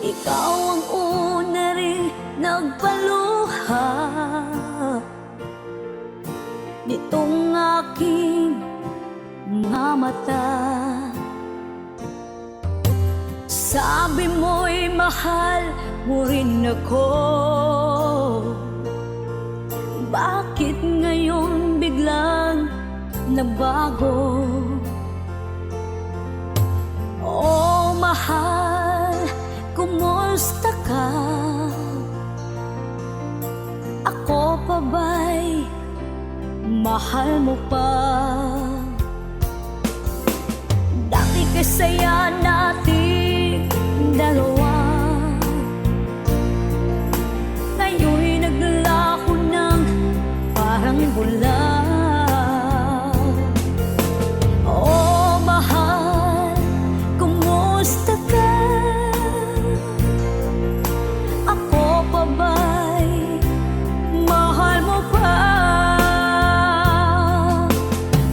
Ikaw ang una rin nagpaluha nitong aking mga mata. Sabi mo'y mahal mo rin ako. Bakit ngayon biglang nabago? Oh mahal, kumusta ka? Ako pa ba'y mahal mo pa? Dati kasaya nating dalawa, ngayon'y naglako ng parang bula. Oh mahal, kumusta ka? Ako pa ba'y mahal mo pa?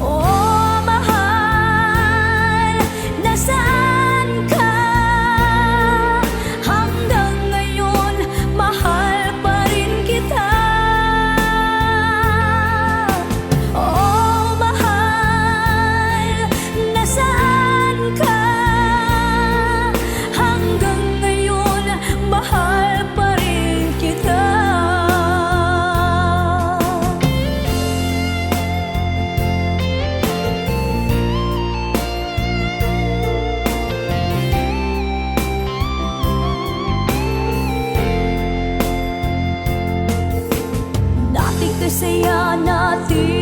Oh mahal, nasaan ka? Hanggang ngayon, mahal pa rin kita. Oh mahal, nasaan ka? Hanggang ngayon, mahal pa rin kita. Dati kasaya natin